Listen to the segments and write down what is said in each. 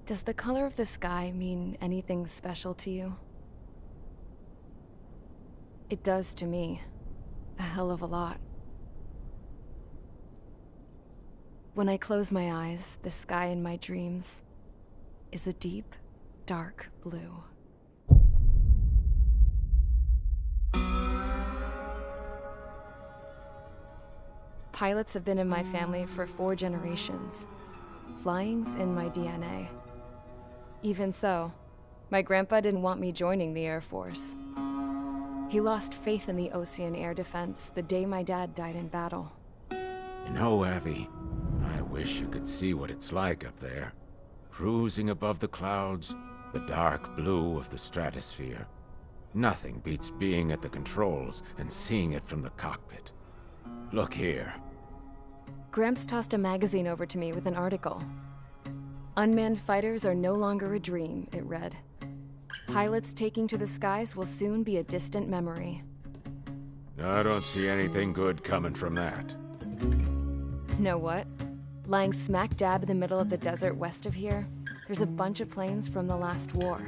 Does the color of the sky mean anything special to you? It does to me. A hell of a lot. When I close my eyes, the sky in my dreams is a deep, dark blue. Pilots have been in my family for 4 generations. Flying's in my DNA. Even so, my grandpa didn't want me joining the Air Force. He lost faith in the Ocean Air Defense the day my dad died in battle. You know, Abby, I wish you could see what it's like up there. Cruising above the clouds, the dark blue of the stratosphere. Nothing beats being at the controls and seeing it from the cockpit. Look here. Gramps tossed a magazine over to me with an article. Unmanned fighters are no longer a dream, it read. Pilots taking to the skies will soon be a distant memory. I don't see anything good coming from that. Know what? Lying smack dab in the middle of the desert west of here, there's a bunch of planes from the last war.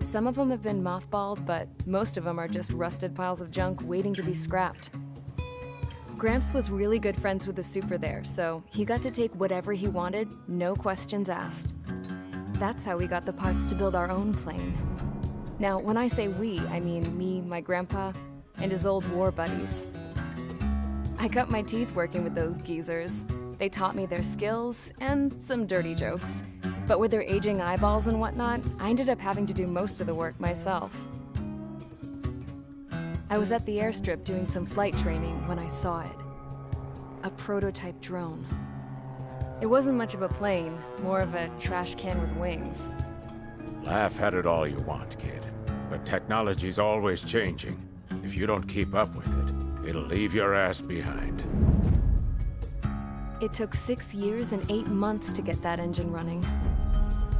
Some of them have been mothballed, but most of them are just rusted piles of junk waiting to be scrapped. Gramps was really good friends with the super there, so he got to take whatever he wanted, no questions asked. That's how we got the parts to build our own plane. Now, when I say we, I mean me, my grandpa, and his old war buddies. I cut my teeth working with those geezers. They taught me their skills and some dirty jokes. But with their aging eyeballs and whatnot, I ended up having to do most of the work myself. I was at the airstrip doing some flight training when I saw it. A prototype drone. It wasn't much of a plane, more of a trash can with wings. Laugh at it all you want, kid. But technology's always changing. If you don't keep up with it, it'll leave your ass behind. It took 6 years and 8 months to get that engine running.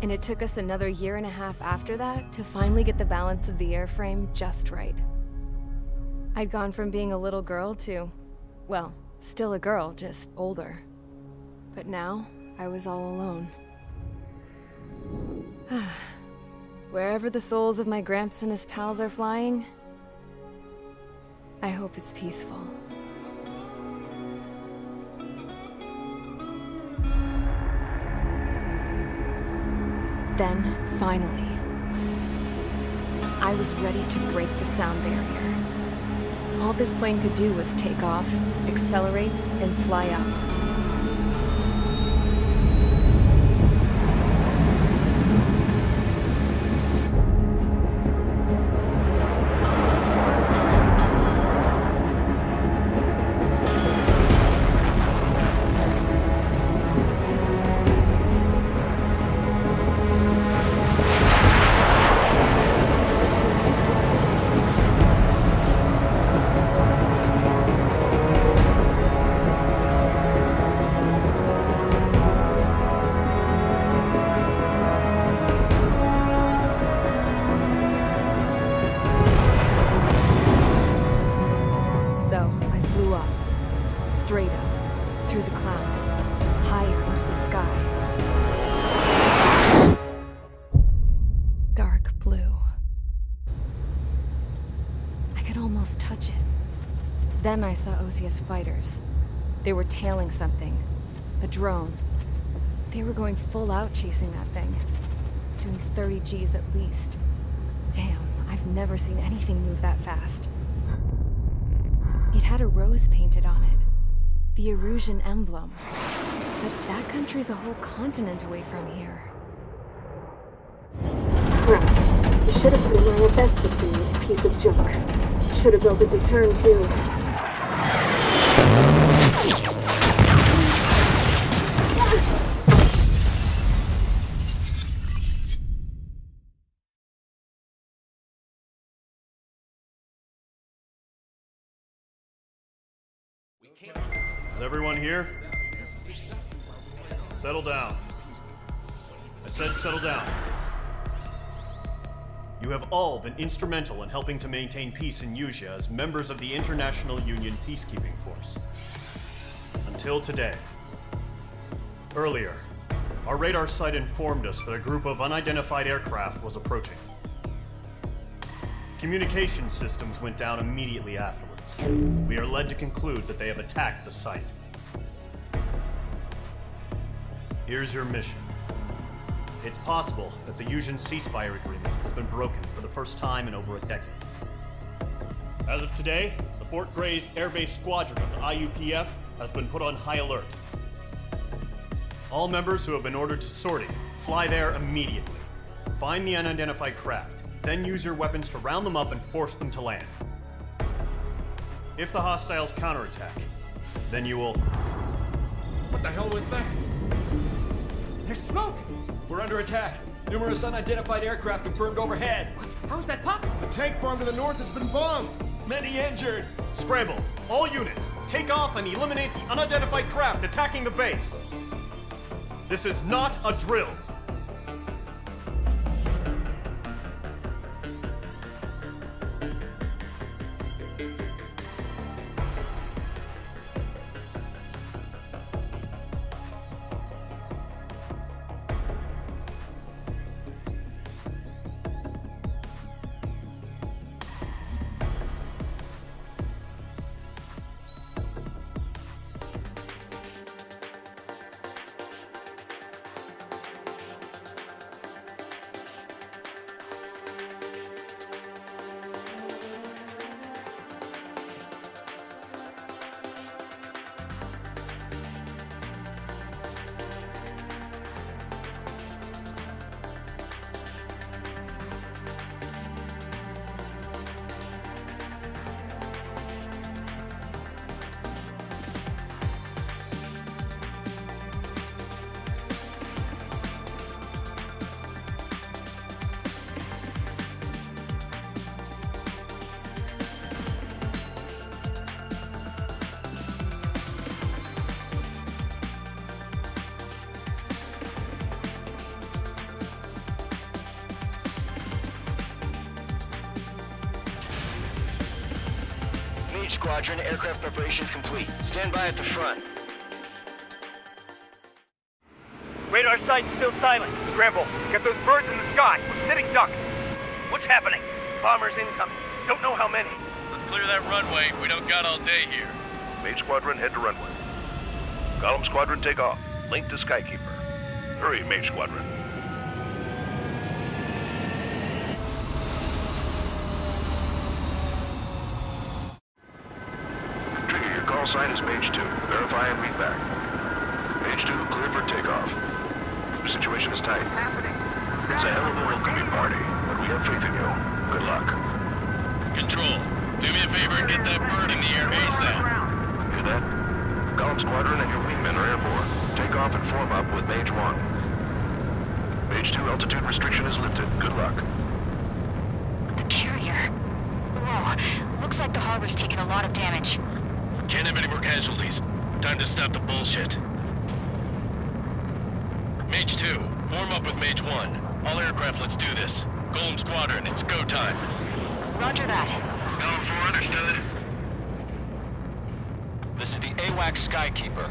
And it took us another 1.5 years after that to finally get the balance of the airframe just right. I'd gone from being a little girl to, well, still a girl, just older. But now, I was all alone. Wherever the souls of my Gramps and his pals are flying, I hope it's peaceful. Then, finally, I was ready to break the sound barrier. All this plane could do was take off, accelerate, and fly up. Straight up, through the clouds, higher into the sky. Dark blue. I could almost touch it. Then I saw Osia's fighters. They were tailing something. A drone. They were going full out chasing that thing. Doing 30 Gs at least. Damn, I've never seen anything move that fast. It had a rose painted on it. The Erusian emblem. But that country's a whole continent away from here. Right. You should have put in my best with this piece of junk. Should have built a deterrent too. Is everyone here? Settle down. I said settle down. You have all been instrumental in helping to maintain peace in Usea as members of the International Union Peacekeeping Force. Until today. Earlier, Our radar site informed us that a group of unidentified aircraft was approaching. Communication systems went down immediately afterwards. We are led to conclude that they have attacked the site. Here's your mission. It's possible that the Yuuzhan ceasefire agreement has been broken for the first time in over a decade. As of today, the Fort Gray's Air Base Squadron of the IUPF has been put on high alert. All members who have been ordered to sortie, fly there immediately. Find the unidentified craft, then use your weapons to round them up and force them to land. If the hostiles counterattack, then you will... What the hell was that? There's smoke! We're under attack. Numerous unidentified aircraft confirmed overhead. What? How is that possible? The tank farm to the north has been bombed! Many injured. Scramble! All units, take off and eliminate the unidentified craft attacking the base! This is not a drill! Squadron, aircraft preparations complete. Stand by at the front. Radar site's still silent. Scramble. Get those birds in the sky. We're sitting ducks. What's happening? Bombers incoming. Don't know how many. Let's clear that runway. We don't got all day here. Mage Squadron, head to runway. Column Squadron, take off. Link to Skykeeper. Hurry, Mage Squadron. Trigger, your call sign is Mage 2. Verify and read back. Mage 2, clear for takeoff. The situation is tight. It's a hell of a welcoming party, but we have faith in you. Good luck. Control, do me a favor and get that bird in the air ASAP. Hear that? Column Squadron and your wingmen are airborne. Take off and form up with Mage 1. Mage 2, altitude restriction is lifted. Good luck. The carrier. Whoa, looks like the harbor's taken a lot of damage. Can't have any more casualties. Time to stop the bullshit. Mage 2, form up with Mage 1. All aircraft, let's do this. Golem Squadron, it's go time. Roger that. Going for understood. This is the AWAC Skykeeper.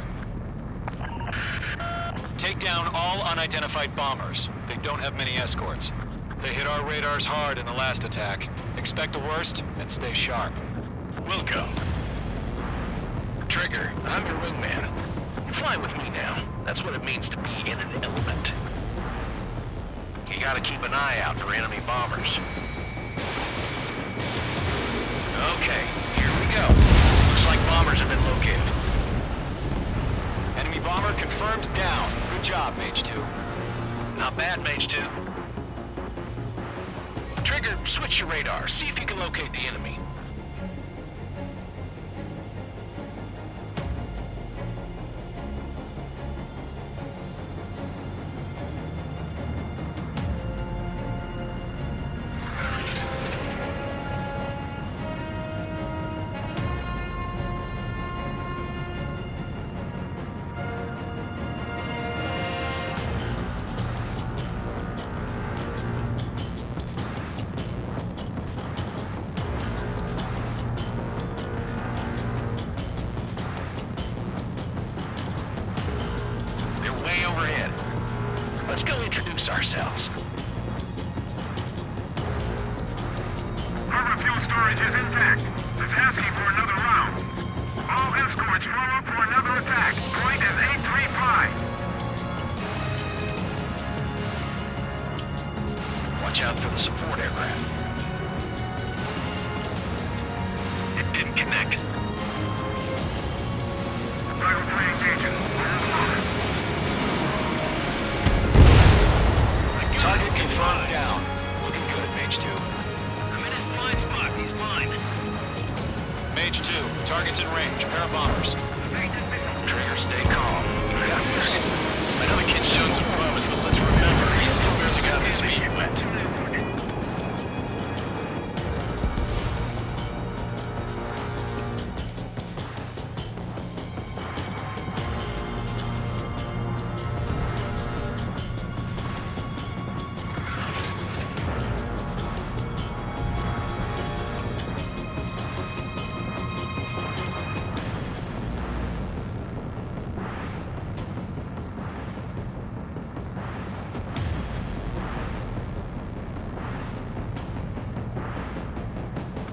Take down all unidentified bombers. They don't have many escorts. They hit our radars hard in the last attack. Expect the worst and stay sharp. Wilco. Trigger, I'm your wingman. Fly with me now. That's what it means to be in an element. You gotta keep an eye out for enemy bombers. Okay, here we go. Looks like bombers have been located. Enemy bomber confirmed down. Good job, Mage 2. Not bad, Mage 2. Trigger, switch your radar. See if you can locate the enemy. Let's go introduce ourselves. Harbor fuel storage is intact. It's asking for another round. All escorts form up for another attack. Point is 835. Watch out for the support aircraft. It didn't connect. Final 3 engaging. Target confirmed down. Looking good, Mage 2. I'm in his blind spot. He's mine. Mage 2, target's in range. Pair of bombers. Trigger, stay calm. You got this. I know the kid's shown some promise, but let's remember, he's still barely got his feet wet.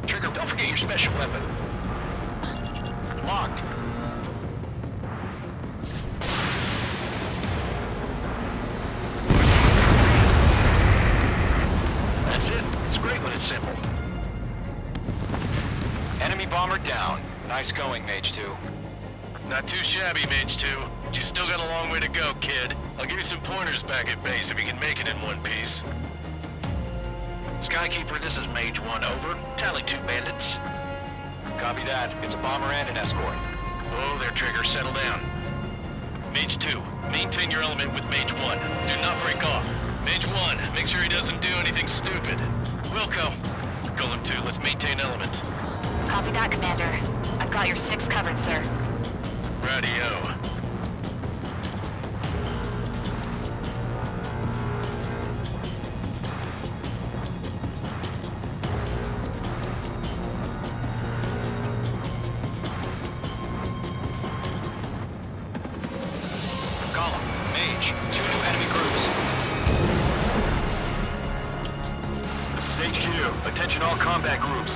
Trigger, don't forget your special weapon. Locked. That's it. It's great when it's simple. Enemy bomber down. Nice going, Mage 2. Not too shabby, Mage 2. But you still got a long way to go, kid. I'll give you some pointers back at base if you can make it in one piece. Skykeeper, this is Mage 1, over. Tally 2 bandits. Copy that. It's a bomber and an escort. Oh, there, Trigger, settle down. Mage 2, maintain your element with Mage 1. Do not break off. Mage 1, make sure he doesn't do anything stupid. Wilco, Golem 2, let's maintain element. Copy that, Commander. I've got your 6 covered, sir. Radio. Column, Mage, 2 new enemy groups. This is HQ. Attention all combat groups.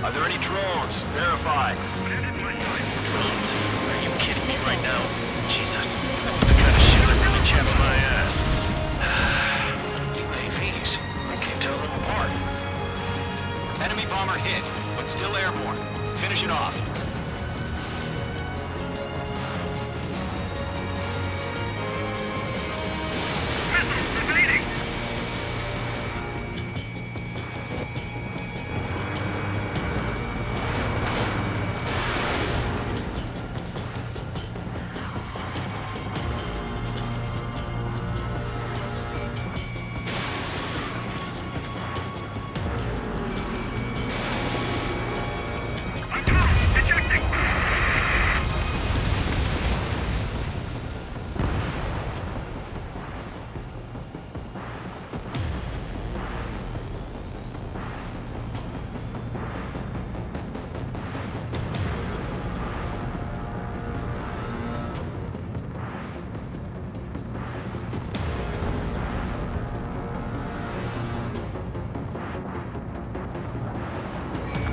Are there any drones? Verify. Drones? Are you kidding me right now? Jesus, this is the kind of shit that really chaps my ass. UAVs. I can't tell them apart. Enemy bomber hit, but still airborne. Finish it off.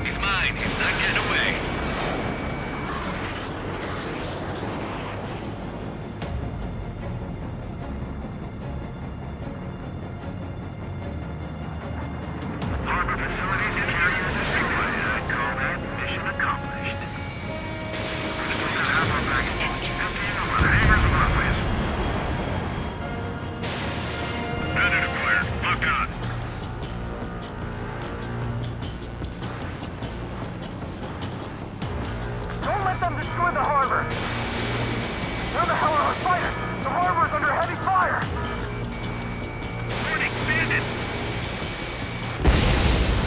He's mine. He's not getting away. Harbor facilities and carriers destroyed. I'd call that mission accomplished. Harbor package. Emptying over the hangar's walkways. Predator clear. Locked on. Don't let them destroy the harbor! Where the hell are our fighters? The harbor's under heavy fire! Warning, bandit!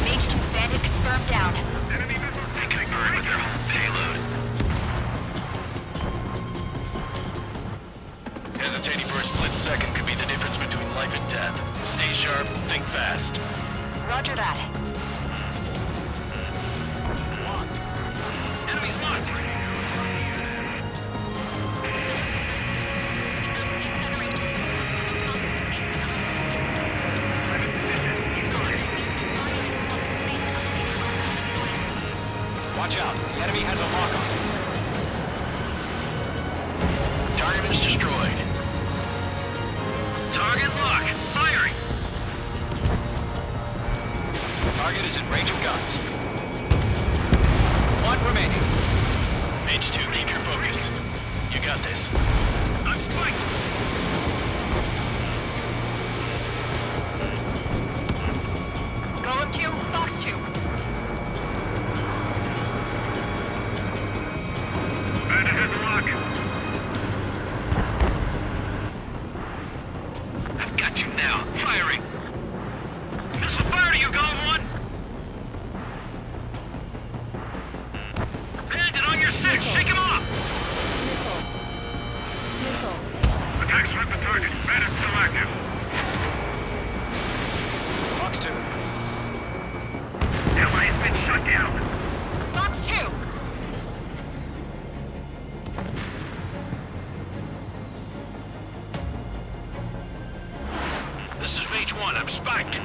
Mage 2 bandit confirmed down. Enemy missiles They can burn with their whole payload. Hesitating for a split second could be the difference between life and death. Stay sharp, think fast. Roger that. Enemies marked. Watch out. The enemy has a lock-on. Target is destroyed. Target lock. Firing. Target is in range of guns. One remaining. Mage 2, keep your focus. You got this. I'm spiked. Golem 2, Fox 2. Better hit the lock. I've got you now. Firing. Missile fire to you, Golem 1. Bandit on your 6. Shake him off. Attack swept the target. Bandit still active. Fox 2. Ally has been shut down. Fox 2. This is Mage 1. I'm spiked.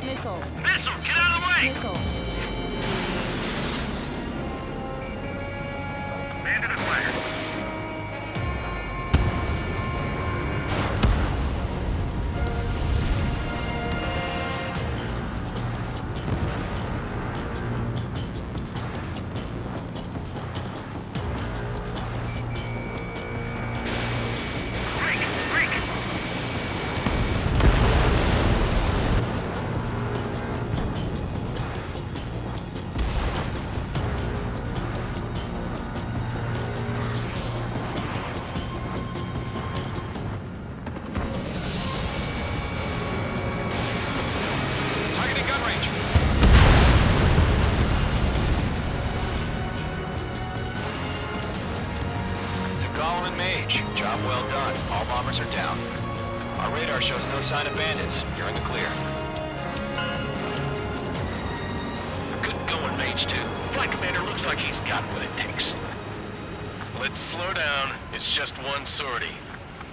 Missile. Missile, get out of the way. Missile. Bandit acquired. Targeting gun range. It's a Golem and Mage. Job well done. All bombers are down. Our radar shows no sign of bandits. You're in the clear. Good going, Mage 2. Flight Commander looks like he's got what it takes. Let's slow down. It's just one sortie.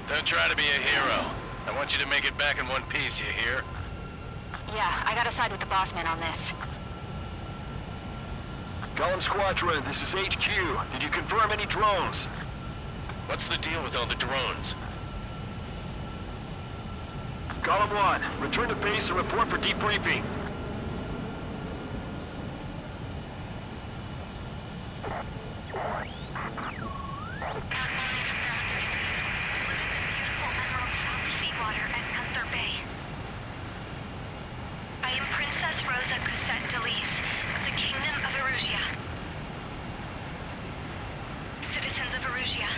Don't try to be a hero. I want you to make it back in one piece, you hear? Yeah, I gotta side with the boss man on this. Golem Squadron, this is HQ. Did you confirm any drones? What's the deal with all the drones? Golem 1, return to base and report for debriefing. I am Princess Rosa Cassette Delise of the Kingdom of Erusia. Citizens of Erusia.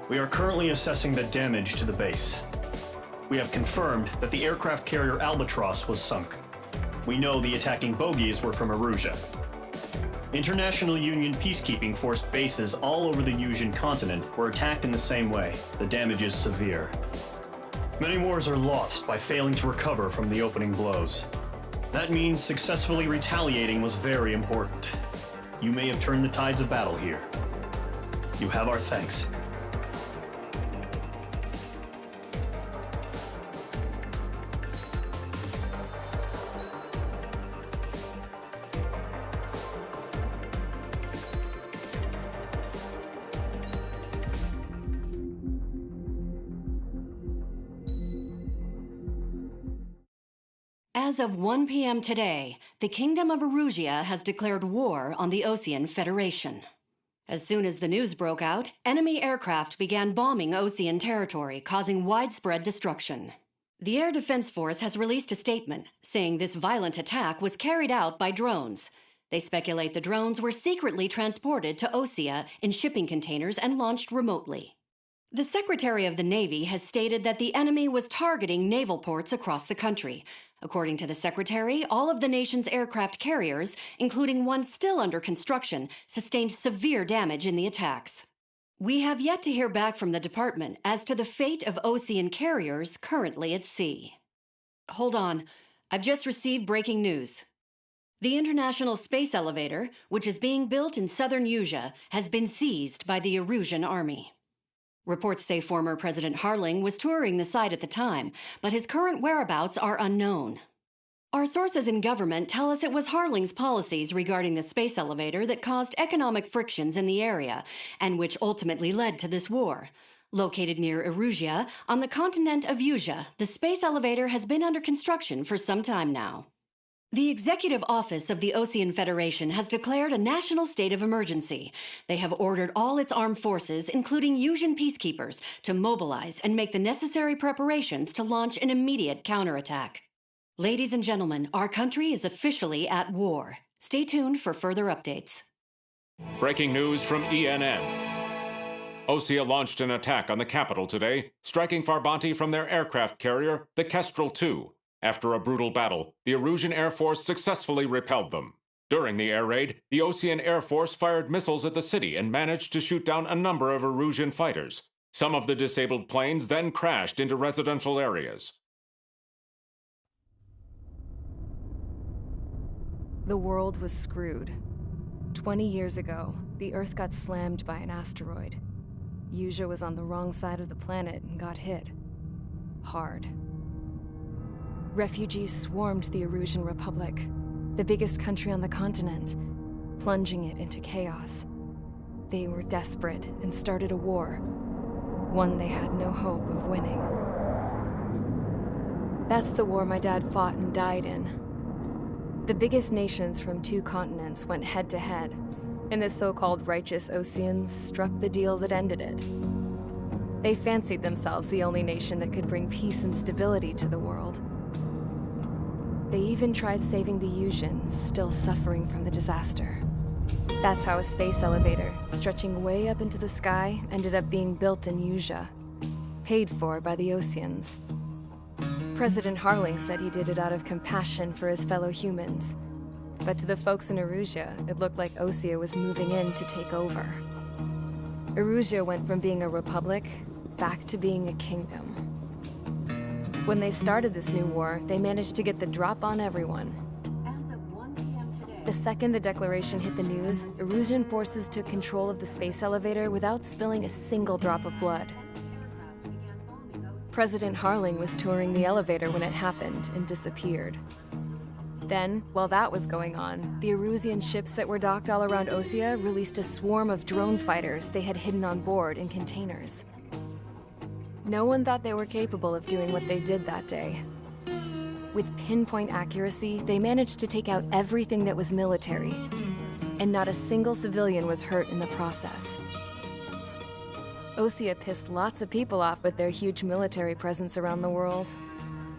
We are currently assessing the damage to the base. We have confirmed that the aircraft carrier Albatross was sunk. We know the attacking bogies were from Erusia. International Union peacekeeping force bases all over the Yusian continent were attacked in the same way. The damage is severe. Many wars are lost by failing to recover from the opening blows. That means successfully retaliating was very important. You may have turned the tides of battle here. You have our thanks. As of 1 p.m. today, the Kingdom of Erusia has declared war on the Osean Federation. As soon as the news broke out, enemy aircraft began bombing Osean territory, causing widespread destruction. The Air Defense Force has released a statement saying this violent attack was carried out by drones. They speculate the drones were secretly transported to Osea in shipping containers and launched remotely. The Secretary of the Navy has stated that the enemy was targeting naval ports across the country. According to the Secretary, all of the nation's aircraft carriers, including one still under construction, sustained severe damage in the attacks. We have yet to hear back from the department as to the fate of Osean carriers currently at sea. Hold on, I've just received breaking news. The International Space Elevator, which is being built in southern Yusia, has been seized by the Erusian army. Reports say former President Harling was touring the site at the time, but his current whereabouts are unknown. Our sources in government tell us it was Harling's policies regarding the space elevator that caused economic frictions in the area, and which ultimately led to this war. Located near Erusia, on the continent of Usia, the space elevator has been under construction for some time now. The Executive Office of the Ocean Federation has declared a national state of emergency. They have ordered all its armed forces, including Usian peacekeepers, to mobilize and make the necessary preparations to launch an immediate counterattack. Ladies and gentlemen, our country is officially at war. Stay tuned for further updates. Breaking news from ENN. Osea launched an attack on the capital today, striking Farbanti from their aircraft carrier, the Kestrel II. After a brutal battle, the Erusian Air Force successfully repelled them. During the air raid, the Ocean Air Force fired missiles at the city and managed to shoot down a number of Erusian fighters. Some of the disabled planes then crashed into residential areas. The world was screwed. 20 years ago, the Earth got slammed by an asteroid. Usia was on the wrong side of the planet and got hit. Hard. Refugees swarmed the Erusian Republic, the biggest country on the continent, plunging it into chaos. They were desperate and started a war, one they had no hope of winning. That's the war my dad fought and died in. The biggest nations from 2 continents went head-to-head, and the so-called righteous Oceans struck the deal that ended it. They fancied themselves the only nation that could bring peace and stability to the world. They even tried saving the Usians, still suffering from the disaster. That's how a space elevator, stretching way up into the sky, ended up being built in Usia, paid for by the Oceans. President Harling said he did it out of compassion for his fellow humans. But to the folks in Erusia, it looked like Osea was moving in to take over. Erusia went from being a republic back to being a kingdom. When they started this new war, they managed to get the drop on everyone. As of 1 p.m. today, The second the declaration hit the news, Erusian forces took control of the space elevator without spilling a single drop of blood. President Harling was touring the elevator when it happened and disappeared. Then, while that was going on, the Erusian ships that were docked all around Osea released a swarm of drone fighters they had hidden on board in containers. No one thought they were capable of doing what they did that day. With pinpoint accuracy, they managed to take out everything that was military, and not a single civilian was hurt in the process. Osea pissed lots of people off with their huge military presence around the world.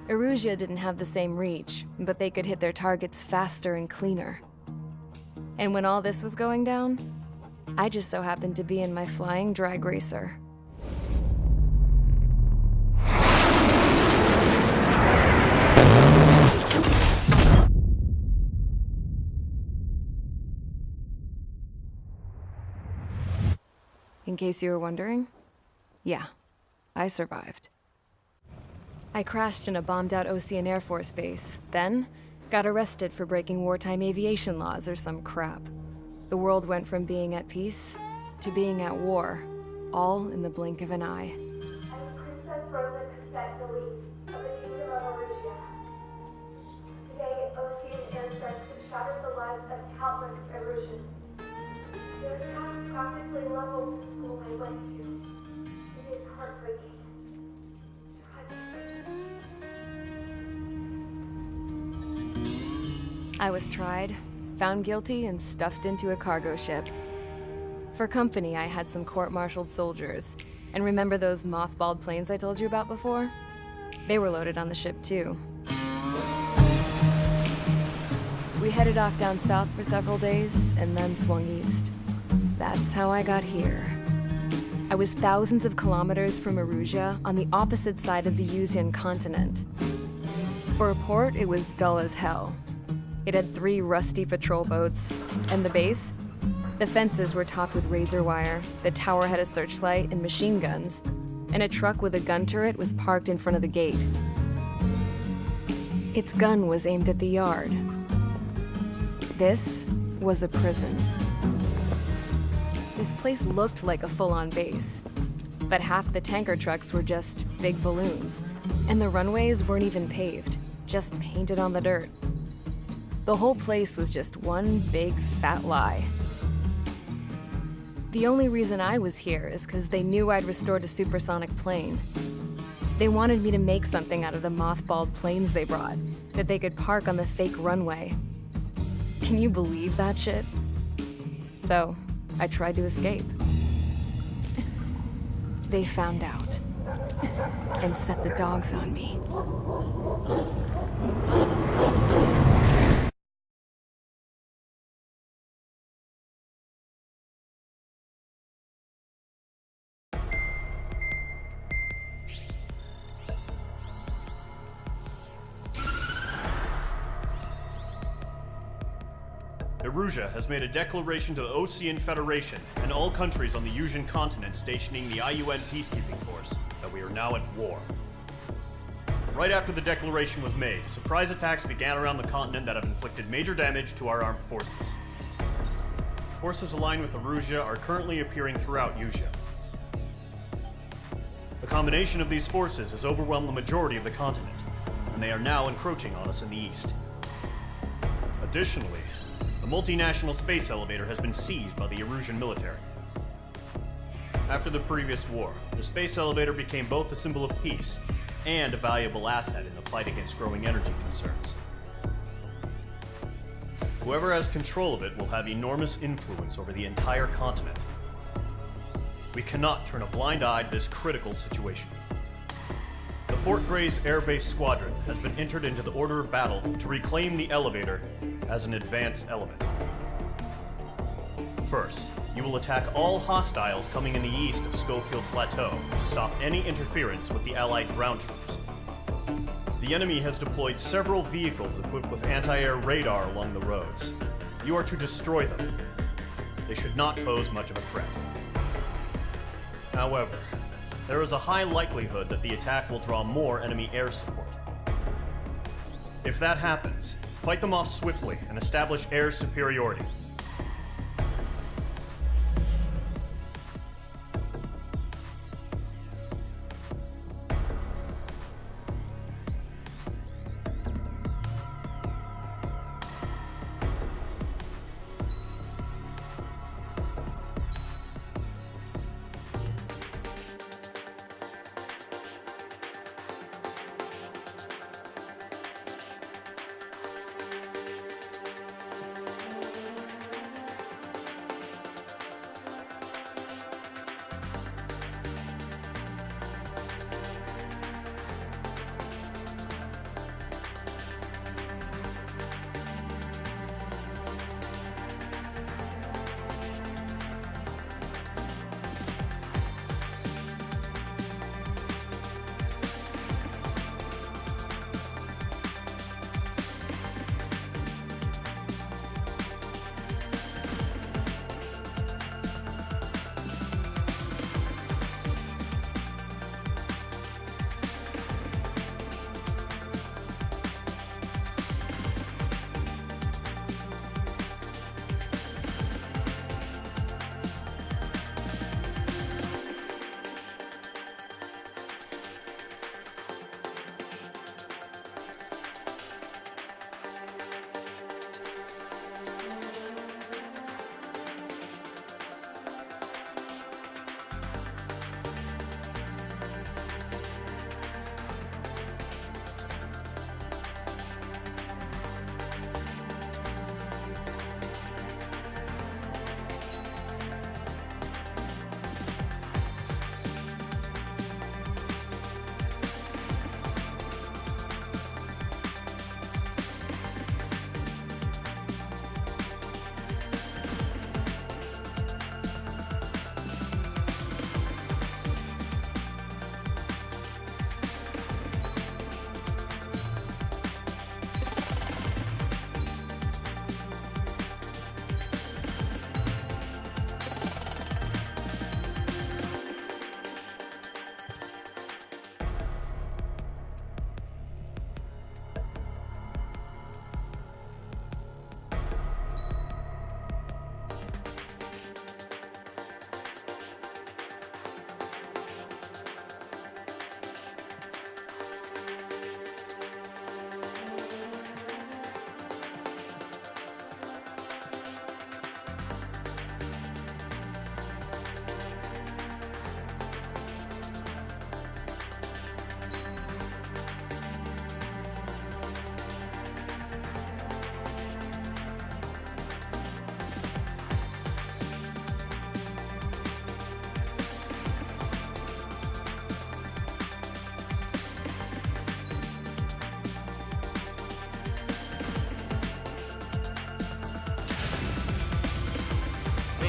Erusia didn't have the same reach, but they could hit their targets faster and cleaner. And when all this was going down, I just so happened to be in my flying drag racer. In case you were wondering, yeah, I survived. I crashed in a bombed-out Ocean Air Force base, then got arrested for breaking wartime aviation laws or some crap. The world went from being at peace to being at war, all in the blink of an eye. Princess Rosa Cassette Delete of the Kingdom of Erusia. Today, Ocean airstrikes have shattered the lives of countless Erusians. Their attacks practically leveled the school I went to. It is heartbreaking. I was tried, found guilty, and stuffed into a cargo ship. For company, I had some court-martialed soldiers. And remember those mothballed planes I told you about before? They were loaded on the ship, too. We headed off down south for several days, and then swung east. That's how I got here. I was thousands of kilometers from Erusia, on the opposite side of the Usian continent. For a port, it was dull as hell. It had 3 rusty patrol boats, and the base? The fences were topped with razor wire, the tower had a searchlight and machine guns, and a truck with a gun turret was parked in front of the gate. Its gun was aimed at the yard. This was a prison. This place looked like a full-on base. but half the tanker trucks were just big balloons, and the runways weren't even paved, just painted on the dirt. The whole place was just one big fat lie. The only reason I was here is because they knew I'd restored a supersonic plane. They wanted me to make something out of the mothballed planes they brought, that they could park on the fake runway. Can you believe that shit? So, I tried to escape. They found out and set the dogs on me. Erusia has made a declaration to the Ocean Federation and all countries on the Eurasian continent stationing the IUN peacekeeping force that we are now at war. Right after the declaration was made, surprise attacks began around the continent that have inflicted major damage to our armed forces. Forces aligned with Erusia are currently appearing throughout Eurasia. The combination of these forces has overwhelmed the majority of the continent, and they are now encroaching on us in the east. Additionally, the multinational space elevator has been seized by the Erusian military. After the previous war, the space elevator became both a symbol of peace and a valuable asset in the fight against growing energy concerns. Whoever has control of it will have enormous influence over the entire continent. We cannot turn a blind eye to this critical situation. The Fort Gray's Air Base Squadron has been entered into the order of battle to reclaim the elevator as an advance element. First, you will attack all hostiles coming in the east of Schofield Plateau to stop any interference with the Allied ground troops. The enemy has deployed several vehicles equipped with anti-air radar along the roads. You are to destroy them. They should not pose much of a threat. However, there is a high likelihood that the attack will draw more enemy air support. If that happens, fight them off swiftly and establish air superiority.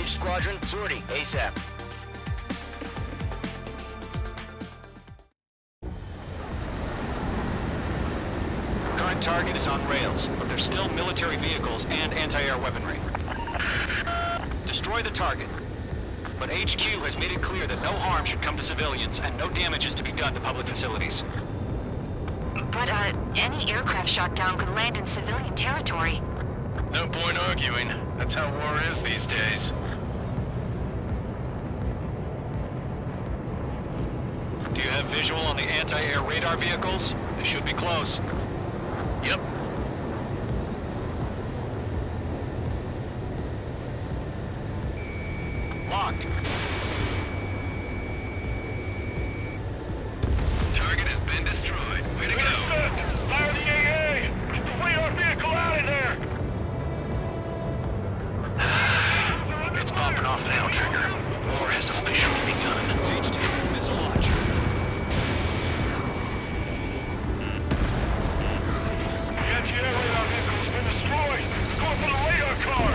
Approach squadron, sortie, ASAP. Current target is on rails, but there's still military vehicles and anti-air weaponry. Destroy the target. But HQ has made it clear that no harm should come to civilians and no damage is to be done to public facilities. But, any aircraft shot down could land in civilian territory. No point arguing. That's how war is these days. Do you have visual on the anti-air radar vehicles? They should be close. Yep. Locked. Target has been destroyed. Way to go. Fire the AA! Get the radar vehicle out of there! It's popping off now, Trigger. War has officially begun. H2, missile launch. The anti-air radar vehicle's been destroyed! Go for the radar car!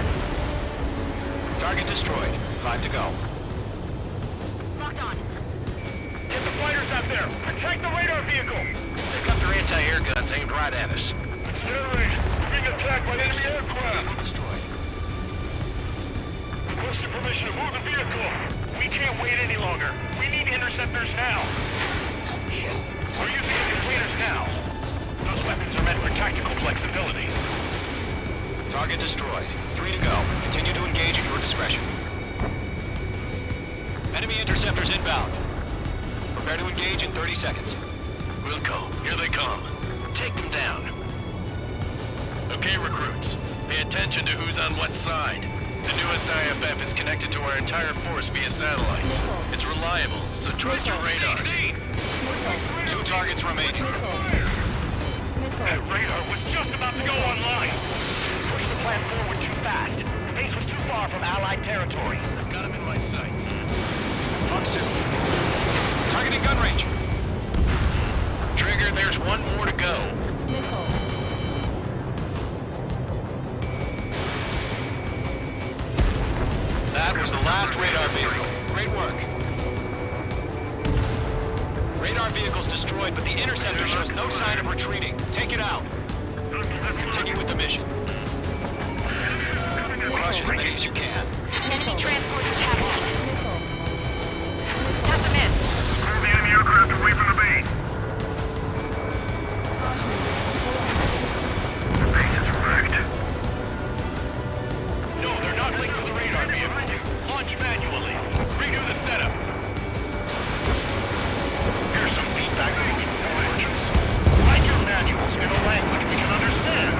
Target destroyed. 5 to go. Locked on. Get the fighters out there! Protect the radar vehicle! They've got their anti-air guns aimed right at us. It's generate! We're being attacked by enemy aircraft! Vehicle destroyed. Requesting permission to move the vehicle! We can't wait any longer! We need interceptors now! We're using the containers now! Those weapons are meant for tactical flexibility. Target destroyed. 3 to go. Continue to engage at your discretion. Enemy interceptors inbound. Prepare to engage in 30 seconds. Wilco, here they come. Take them down. Okay, recruits. Pay attention to who's on what side. The newest IFF is connected to our entire force via satellites. It's reliable, so trust your radars. 2 targets remaining. That radar was just about to go online. Push the plan forward too fast. The base was too far from Allied territory. I've got him in my sights. Fox 2. Targeting gun range. Trigger, there's one more to go. That was the last radar vehicle. Great work. Radar vehicle's destroyed, but the interceptor shows no sign of retreating. Take it out. Continue with the mission. Crush as many as you can. Enemy transports are taxied. That's a miss. Move the enemy aircraft away from the base. The base is wrecked. No, they're not linked to the radar vehicle. Launch manually. Redo the setup. Here's some feedback on the voyages. Write your manuals in a language we can understand.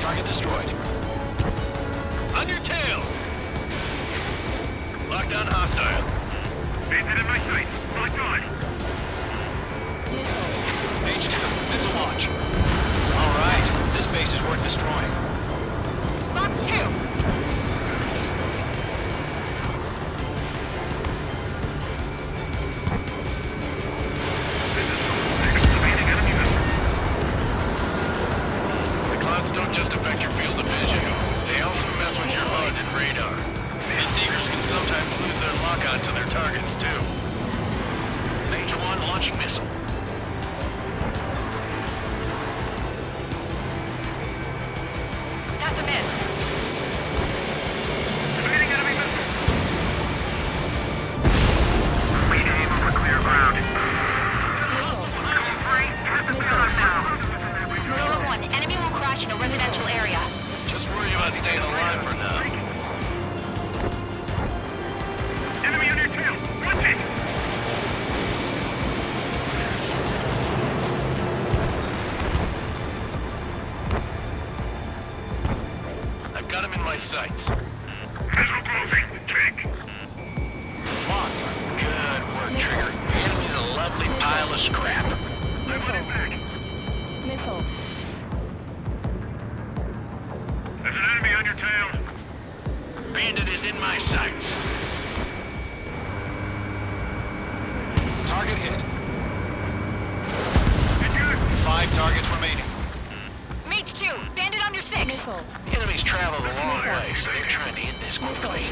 Target destroyed. On your tail! Lockdown hostile. Bandit in my sights. Locked on. H2, missile launch. All right, this base is worth destroying. Box 2. Don't just affect your field of vision. They also mess with your HUD and radar. These seekers can sometimes lose their lock-on to their targets, too. Mage 1 launching missile. That's a miss. Evading enemy missile. Rename over clear ground. Going free. Hit the ground now. Gorilla 1, enemy will crash in a residential area. Just worry about staying alive for now. Enemy on your tail. Watch it. I've got him in my sights. Missile closing. Take. Locked. Good work, Trigger. The enemy's a lovely pile of scrap. I want it back. There's an enemy on your tail. Bandit is in my sights. Target hit. Hit good. 5 targets remaining. Mage 2, bandit under 6. The enemy's traveled a long way, so they're trying to end this quickly.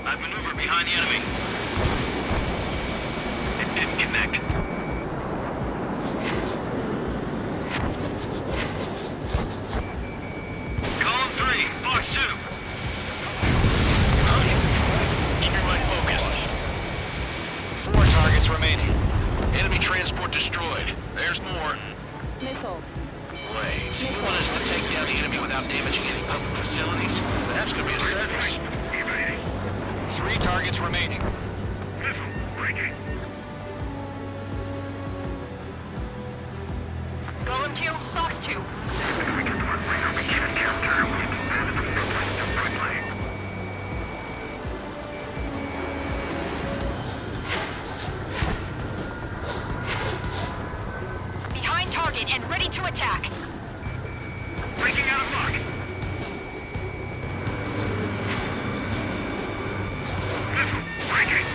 I've maneuvered behind the enemy. It didn't connect. Column 3, Fox 2. Keep your mind focused. 4 targets remaining. Enemy transport destroyed. There's more. Wait, so you want us to take down the enemy without damaging any public facilities? That's gonna be a circus. 3 targets remaining. Missile, breaking. Golem 2, Fox 2. Behind target and ready to attack. Breaking out of lock. Missile, breaking.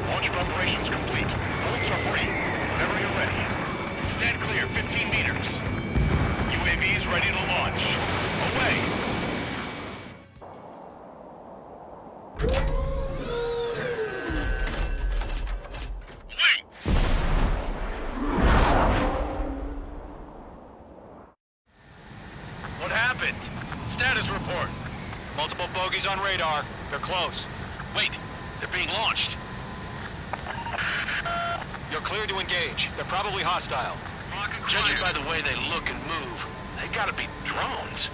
Launch preparations complete. Bullets are free. Whenever you're ready. Stand clear, 15 meters. UAVs ready to launch. Away. Wait. What happened? Status report. Multiple bogies on radar. They're close. Wait, they're being launched. You're cleared to engage. They're probably hostile. Judging by the way they look and move, they gotta be drones.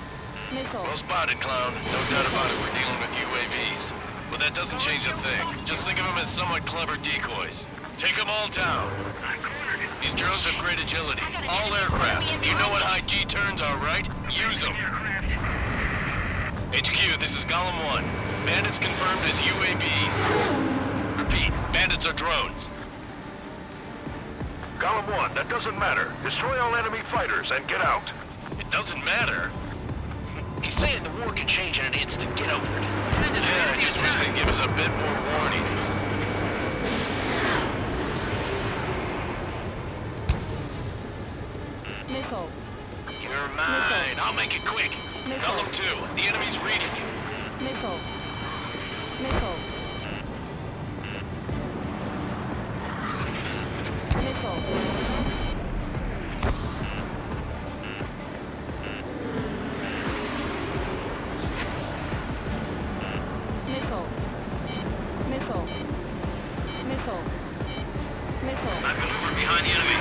Well spotted, Clown. No doubt about it, we're dealing with UAVs. But that doesn't change a thing. Just think of them as somewhat clever decoys. Take them all down. These drones have great agility. All aircraft. You know what high G turns are, right? Use them. HQ, this is Golem 1. Bandits confirmed as UAVs. Repeat, bandits are drones. Golem 1, that doesn't matter. Destroy all enemy fighters and get out. It doesn't matter. He's saying the war can change in an instant. Get over it. Yeah, I just wish they'd give us a bit more warning. You're mine. I'll make it quick. Golem 2, the enemy's reading you. I've maneuvered behind the enemy.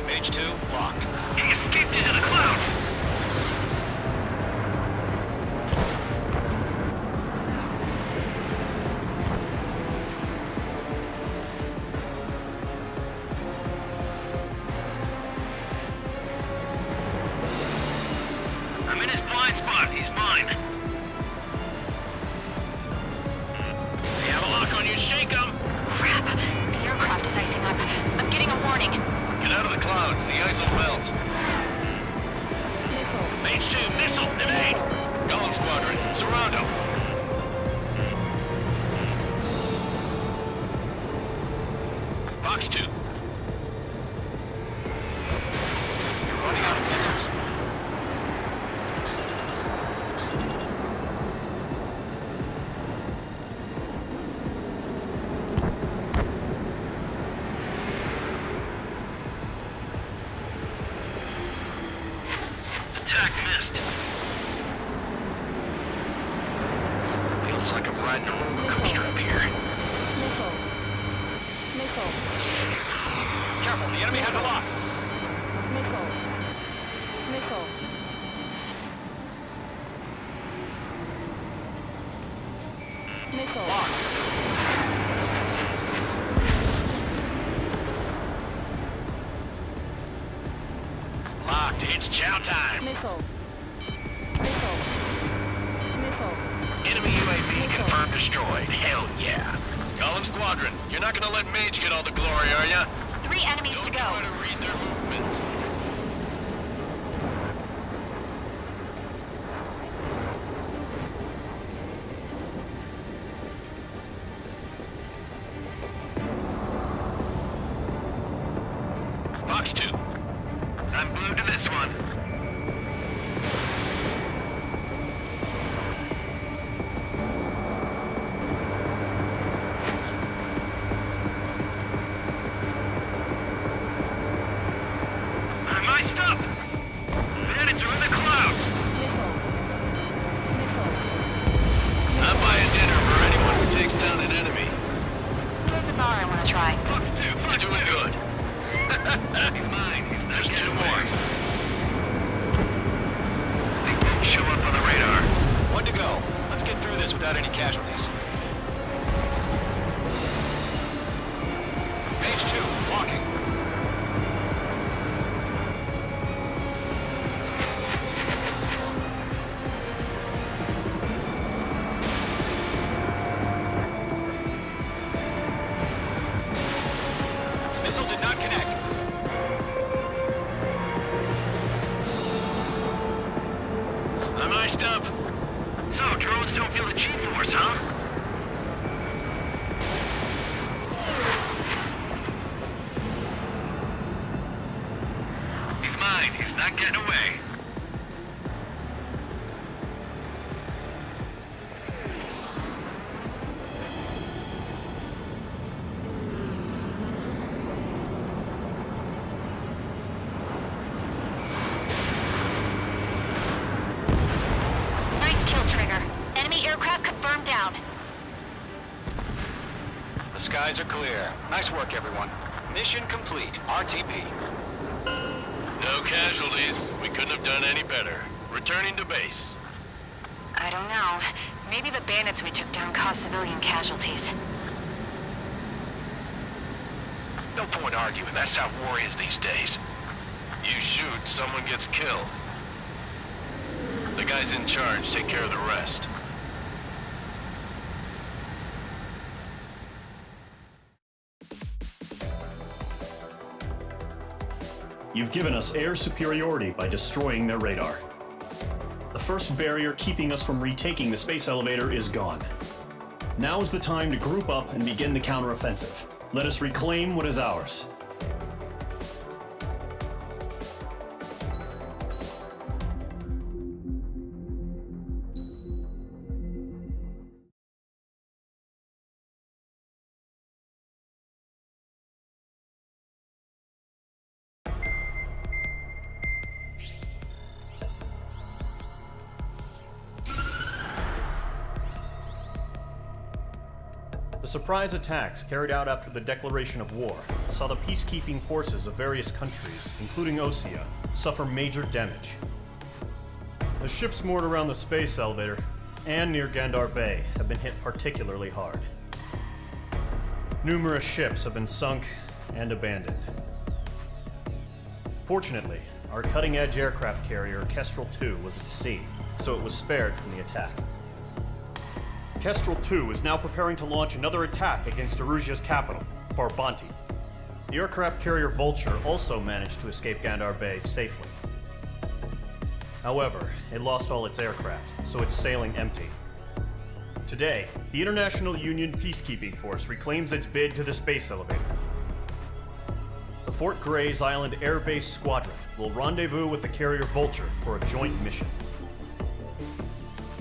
Page 2, locked. He escaped into the clouds. I'm in his blind spot. He's mine. They have a lock on you. Shake him. Crap! The aircraft is icing up. I'm getting a warning. Get out of the clouds, the ice will melt. Page 2, missile, evade. Golem Squadron, surround them. Fox 2. You're running out of missiles. Attack missed. Feels like I'm riding a roller coaster up here. Careful, the enemy has a lock. Locked. Locked, it's chow time. Enemy UAV confirmed destroyed. Hell yeah. Golem Squadron, you're not gonna let Mage get all the glory, are ya? 3 enemies to Don't go. try to read their movements. picked up. So, drones don't feel the G-force, huh? He's mine. He's not getting away. Nice kill, Trigger. Enemy aircraft confirmed down. The skies are clear. Nice work, everyone. Mission complete. RTB. No casualties. We couldn't have done any better. Returning to base. I don't know. Maybe the bandits we took down caused civilian casualties. No point arguing. That's how war is these days. You shoot, someone gets killed. The guys in charge take care of the rest. You've given us air superiority by destroying their radar. The first barrier keeping us from retaking the space elevator is gone. Now is the time to group up and begin the counteroffensive. Let us reclaim what is ours. The surprise attacks carried out after the declaration of war saw the peacekeeping forces of various countries, including Osea, suffer major damage. The ships moored around the space elevator and near Gandar Bay have been hit particularly hard. Numerous ships have been sunk and abandoned. Fortunately, our cutting-edge aircraft carrier Kestrel II was at sea, so it was spared from the attack. Kestrel II is now preparing to launch another attack against Erusia's capital, Farbanti. The aircraft carrier Vulture also managed to escape Gandar Bay safely. However, it lost all its aircraft, so it's sailing empty. Today, the International Union Peacekeeping Force reclaims its bid to the space elevator. The Fort Gray's Island Air Base Squadron will rendezvous with the carrier Vulture for a joint mission.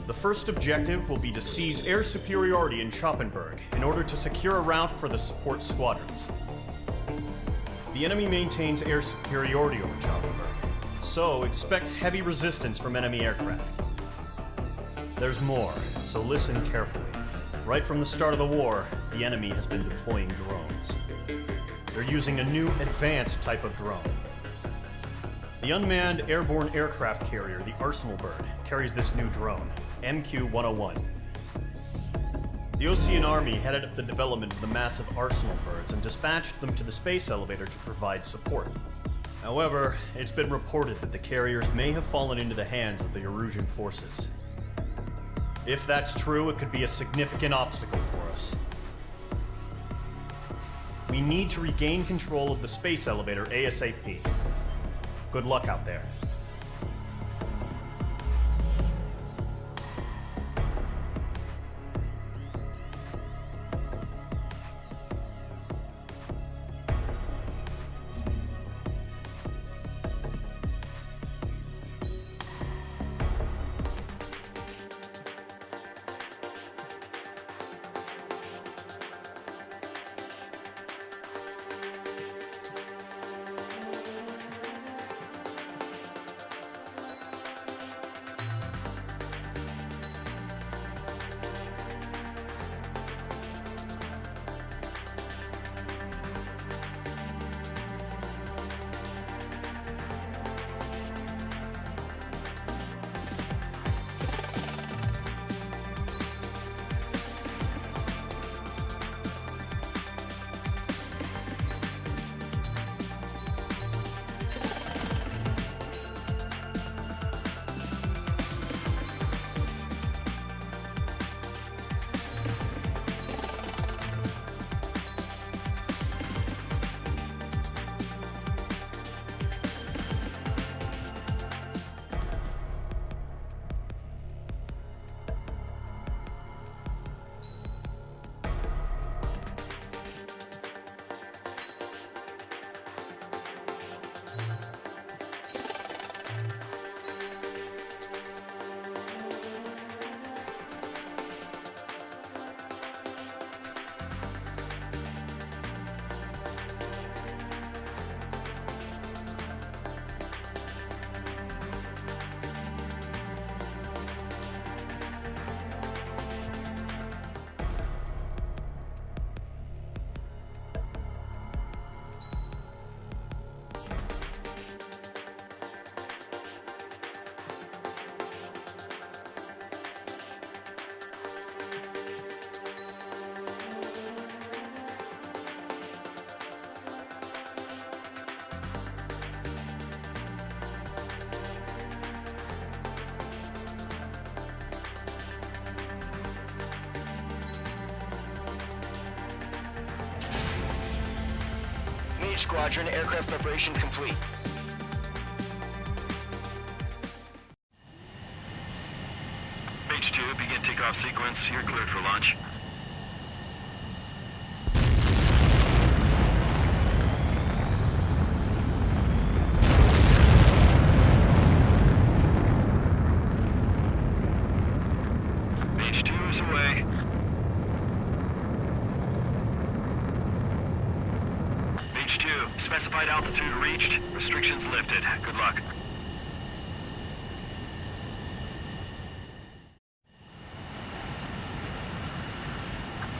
The first objective will be to seize air superiority in Schoppenberg in order to secure a route for the support squadrons. The enemy maintains air superiority over Schoppenberg, so expect heavy resistance from enemy aircraft. There's more, so listen carefully. Right from the start of the war, the enemy has been deploying drones. They're using a new advanced type of drone. The unmanned airborne aircraft carrier, the Arsenal Bird, carries this new drone, MQ-101. The Osean Army headed up the development of the massive Arsenal Birds and dispatched them to the space elevator to provide support. However, it's been reported that the carriers may have fallen into the hands of the Erusian forces. If that's true, it could be a significant obstacle for us. We need to regain control of the space elevator ASAP. Good luck out there. Squadron, aircraft preparations complete. Mage 2, begin takeoff sequence. You're cleared for launch. Mage 2 is away. Mage 2, specified altitude reached. Restrictions lifted. Good luck.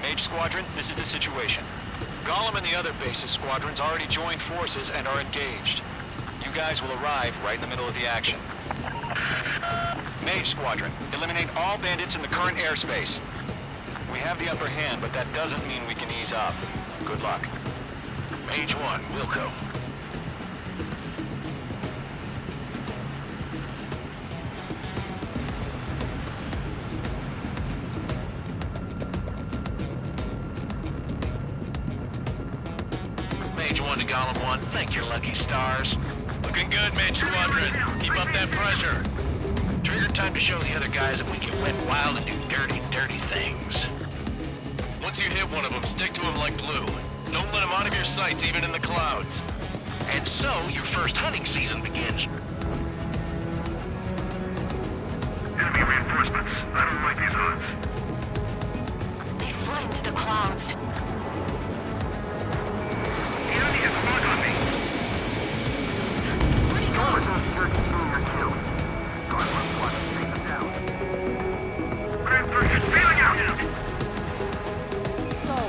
Mage Squadron, this is the situation. Golem and the other bases squadrons already joined forces and are engaged. You guys will arrive right in the middle of the action. Mage Squadron, eliminate all bandits in the current airspace. We have the upper hand, but that doesn't mean we can ease up. Good luck. Mage 1, Wilco. Mage 1 to Golem 1, thank your lucky stars. Looking good, Mage Squadron. Keep up that pressure. Trigger time to show the other guys that we can wet wild and do dirty, dirty things. Once you hit one of them, stick to him like glue. Don't let him out of your sights, even in the clouds. And so, your first hunting season begins. Enemy reinforcements. I don't like these odds. They fled into the clouds. The enemy has sprung on me. Where'd he go? Reinforcements feeling out.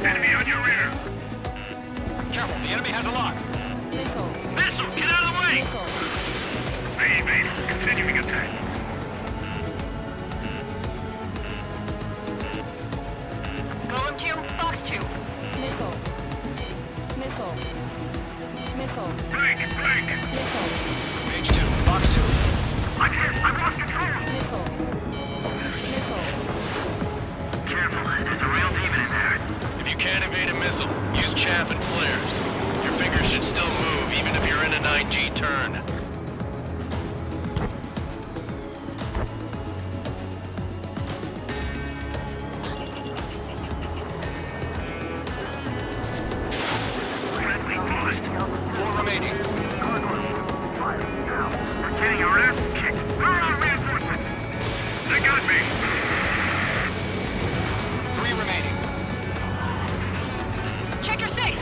Enemy on your rear. Careful, the enemy has a lock. Missile, get out of the way! A base, continuing attack. Golem 2, Fox 2. Break, break! Mage 2, Fox 2. I'm hit, I've lost control! Careful, there's a real demon in there. If you can't evade a missile, use chaff and flares. Your fingers should still move, even if you're in a 9G turn. Friendly lost. 4 remaining. We're getting our ass kicked. Where are our reinforcements? They got me. 3 remaining. Check your safe.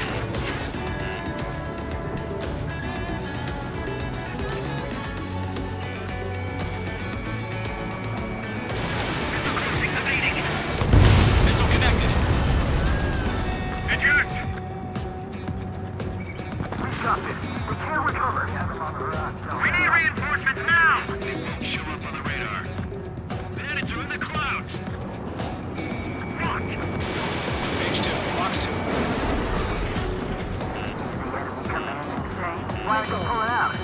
Missile connected. Eject! We need reinforcements now! Show up on the radar. Bandits are in the clouds! Fuck! Mage 2, Fox 2. Why go pull it out?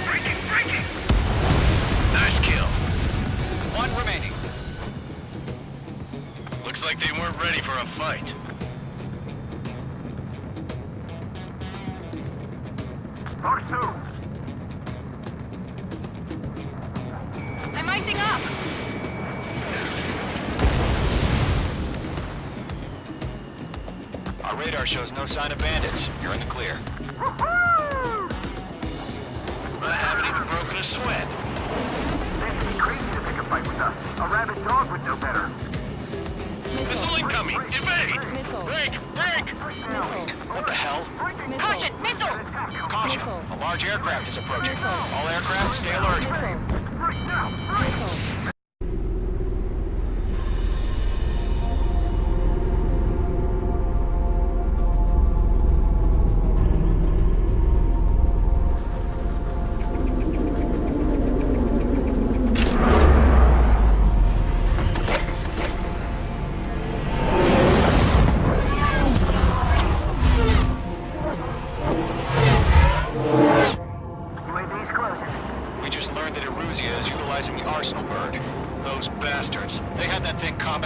Breaking! Nice kill. 1 remaining. Looks like they weren't ready for a fight. Fox 2! I'm icing up. Our radar shows no sign of bandits. You're in the clear. I haven't even broken a sweat. They'd be crazy to pick a fight with us. A rabid dog would know better. Missile incoming! Evade! Break! What the hell? Caution, missile! Caution! A large aircraft is approaching. All aircraft, stay alert. Right now! We just learned that Eruzia is utilizing the arsenal burn.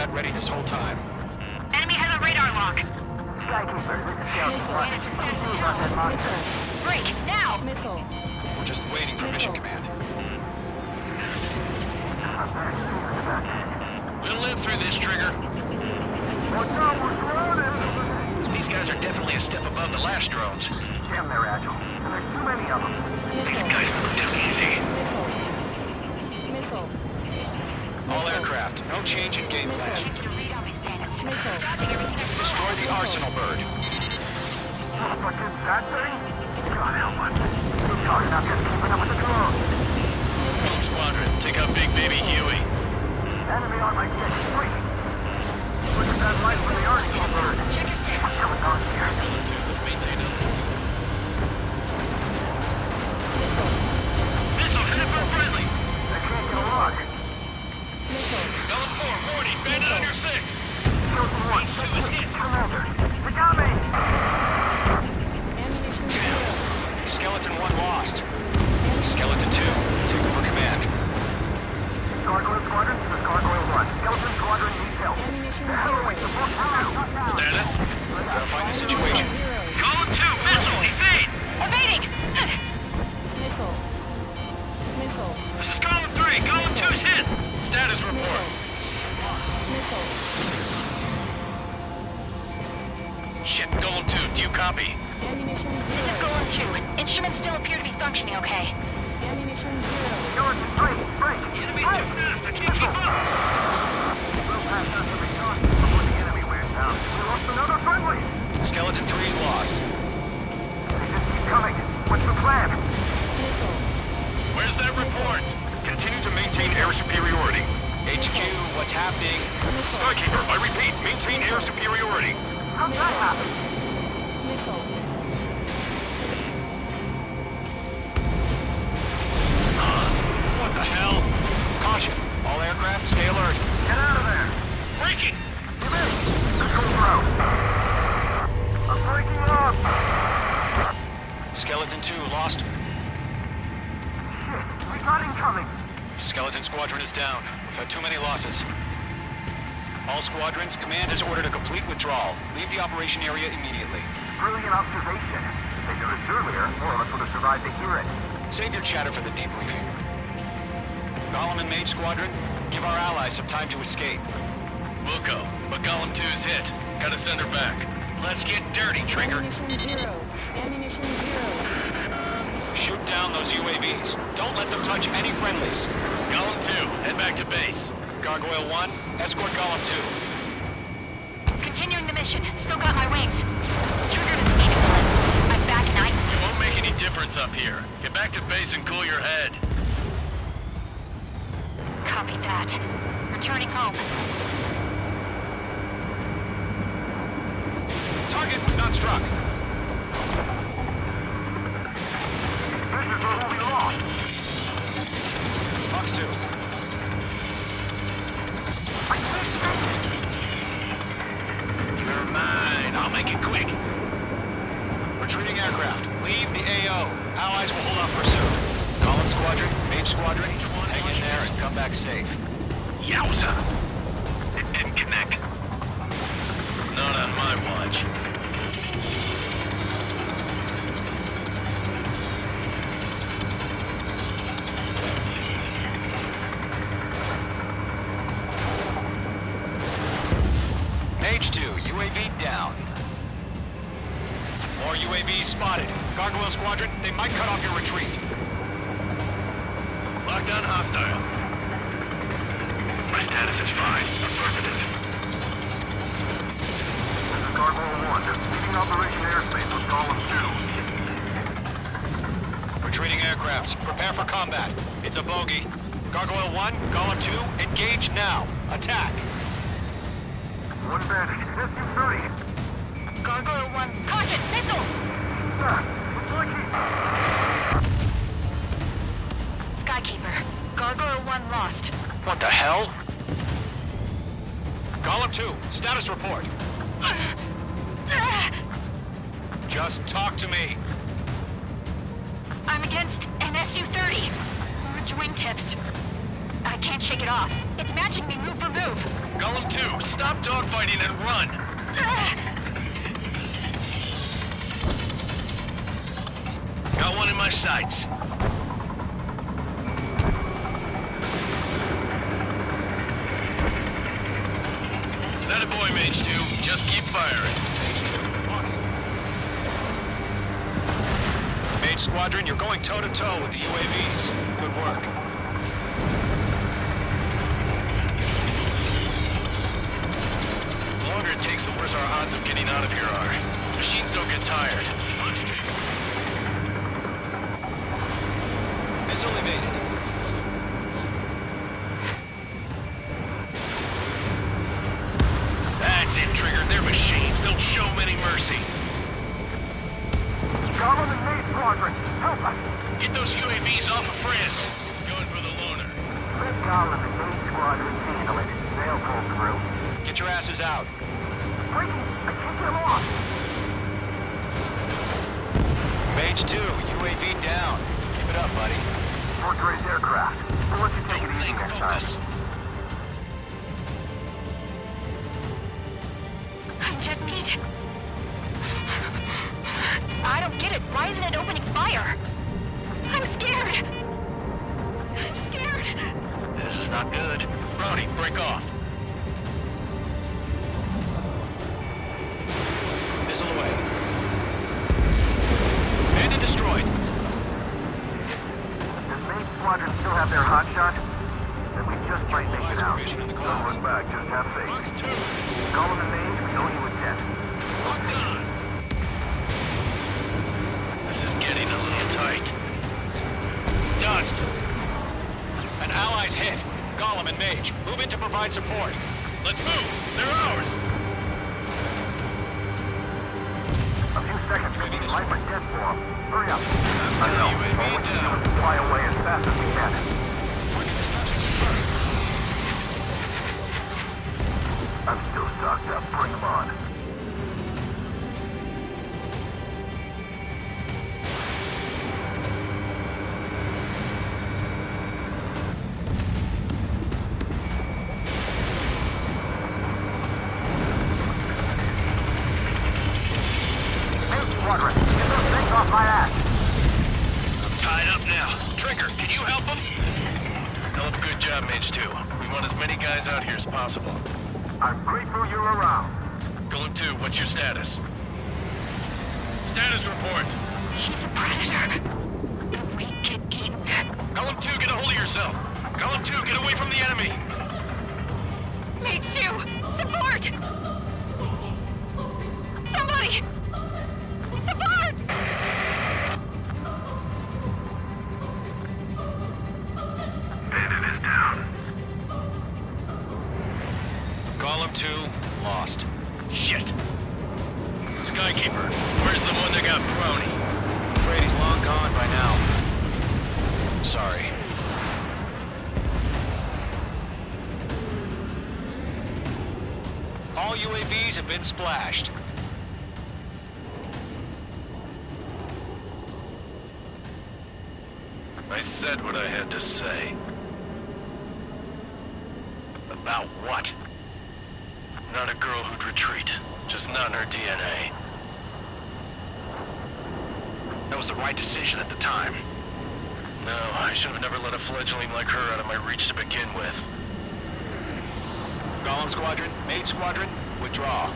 had ready this whole time. Enemy has a radar lock. Break, now! We're just waiting for mission command. We'll live through this, Trigger. These guys are definitely a step above the last drones. Damn, they're agile. And there's too many of them. These guys move too easy. All aircraft, no change in game plan. Destroy the arsenal bird. What's in that thing? God help us. We're talking about just keeping up with the drone. Home Squadron, take out Big Baby Huey. Enemy on my 6-3. Look at that light from the arsenal bird. What's going on here? Let's maintain it. Missile hit for friendly. They can't get a lock. Golem 4, 40, bandit on your 6. Killed the one. Commander. They got me. Skeleton 1 lost. Skeleton 2, take over command. Gargoyle Squadron, this is Gargoyle 1. Skeleton Squadron needs help. The hell are we supposed to do? Stanit. Verifying the situation. Golem 2, missile, evade. Evading! This is Golem 3, Golem 2's hit. Status report. Shit, Golem 2, do you copy? This is Golem 2. Instruments still appear to be functioning okay. Skeleton 3, break. Enemy's too fast, I can't keep up. We'll pass us the recon before the enemy wears down. We lost another friendly. Skeleton 3's lost. They just keep coming. What's the plan? Where's that report? Continue to maintain air superiority. HQ, what's happening? Skykeeper, I repeat, maintain air superiority. How'd that happen? What the hell? Caution. All aircraft, stay alert. Get out of there. Breaking. Come in. Control throw. I'm breaking up. Skeleton 2 lost. Shit, we got incoming. Skeleton Squadron is down. We've had too many losses. All squadrons, command has ordered a complete withdrawal. Leave the operation area immediately. Brilliant observation. If they knew this earlier, more of us would have survived to hear it. Save your chatter for the debriefing. Golem and Mage Squadron, give our allies some time to escape. We'll go, but Golem 2's hit. Gotta send her back. Let's get dirty, Trigger. Shoot down those UAVs. Don't let them touch any friendlies. Golem 2, head back to base. Gargoyle 1, escort Golem 2. Continuing the mission. Still got my wings. Trigger doesn't need it. I'm back and It won't make any difference up here. Get back to base and cool your head. Copy that. Returning home. Target was not struck. This is where we lost. Fox 2. Never mind, I'll make it quick. Retreating aircraft. Leave the AO. Allies will hold off pursuit. Golem Squadron, Mage Squadron, hang in there and come back safe. Yowza! It didn't connect. Not on my watch. Mage 2, UAV down. More UAVs spotted. Gargoyle Squadron, they might cut off your retreat. Lockdown hostile. My status is fine. Affirmative. This is Gargoyle 1. Leaving Operation Airspace with Golem 2. Retreating aircrafts, prepare for combat. It's a bogey. Gargoyle 1, Golem 2, engage now. Attack. One bandit. SU-30. Gargoyle 1. Caution! Missile! Skykeeper. Gargoyle 1 lost. What the hell? Golem 2, status report. Just talk to me. I'm against an SU-30. Large wingtips. I can't shake it off. It's matching me move for move. Golem 2, stop dogfighting and run! Got one in my sights. That a boy, Mage 2. Just keep firing. Mage 2, walking. Mage Squadron, you're going toe-to-toe with the UAVs. Good work. The longer it takes, the worse our odds of getting out of here are. Machines don't get tired. Missile evaded. That's it, Trigger. They're machines. Don't show them any mercy. Golem and Mage Squadron, help us! Get those UAVs off of France. Going for the loner. Let Golem and Mage Squadron handle it. They'll pull through. Get your asses out. Breaking! I can't get them off! Mage 2, UAV down. Keep it up, buddy. Fort Gray's aircraft. We'll let you take it easy next time. I'm dead meat. I don't get it. Why isn't it opening fire? I'm scared. I'm scared. This is not good. Rowdy, break off. Missile away. Bandit destroyed. Does Mage Squadron still have their hotshot? Then we just might make it out. Formation in the Don't clouds. look back, just have faith. Box 2. Golem and Mage, we owe you a debt. Locked on. This is getting a little tight. Dodged. An ally's hit. Golem and Mage, move in to provide support. Let's move. They're ours. A few seconds could be life or death for them. Hurry up. I know. UAV All we can do down. is fly away as fast as we can. Target destruction confirmed. I'm still stocked up. Bring them on. Mage Squadron, get those things off my ass. I'm tied up now. Trigger, can you help them? Hell of a good job, Mage 2. We want as many guys out here as possible. I'm grateful you're around. Golem 2, what's your status? Status report. He's a predator. If we get eaten. Golem 2, get a hold of yourself. Golem 2, get away from the enemy. Mage 2, support! Somebody! Support! Bandit is down. Golem 2, lost. Shit. Skykeeper, where's the one that got Brownie? Afraid he's long gone by now. Sorry. All UAVs have been splashed. I said what I had to say. About what? Not a girl who'd retreat. Just not in her DNA. That was the right decision at the time. No, I should have never let a fledgling like her out of my reach to begin with. Golem Squadron, Mage Squadron, withdraw.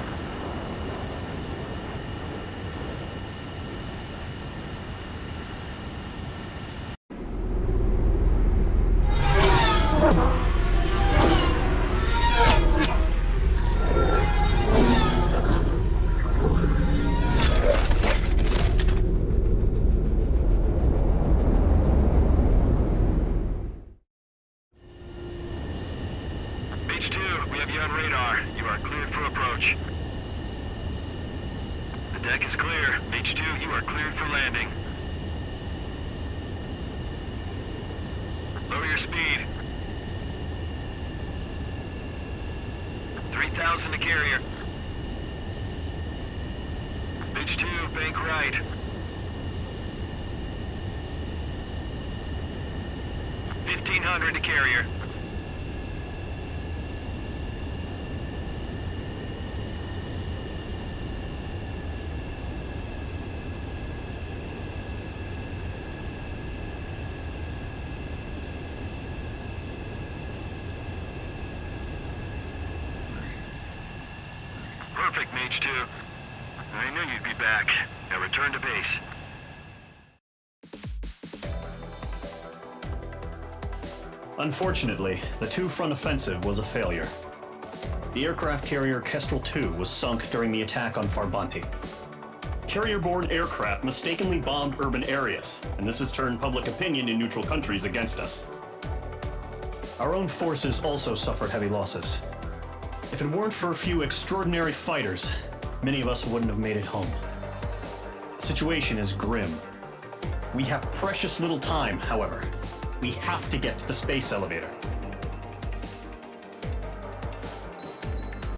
Mage 2, we have you on radar. You are cleared for approach. The deck is clear. Mage 2, you are cleared for landing. Lower your speed. 3,000 to carrier. Mage 2, bank right. 1,500 to carrier. Perfect, Mage 2. I knew you'd be back. Now return to base. Unfortunately, the two-front offensive was a failure. The aircraft carrier Kestrel 2 was sunk during the attack on Farbanti. Carrier-borne aircraft mistakenly bombed urban areas, and this has turned public opinion in neutral countries against us. Our own forces also suffered heavy losses. If it weren't for a few extraordinary fighters, many of us wouldn't have made it home. The situation is grim. We have precious little time, however. We have to get to the space elevator.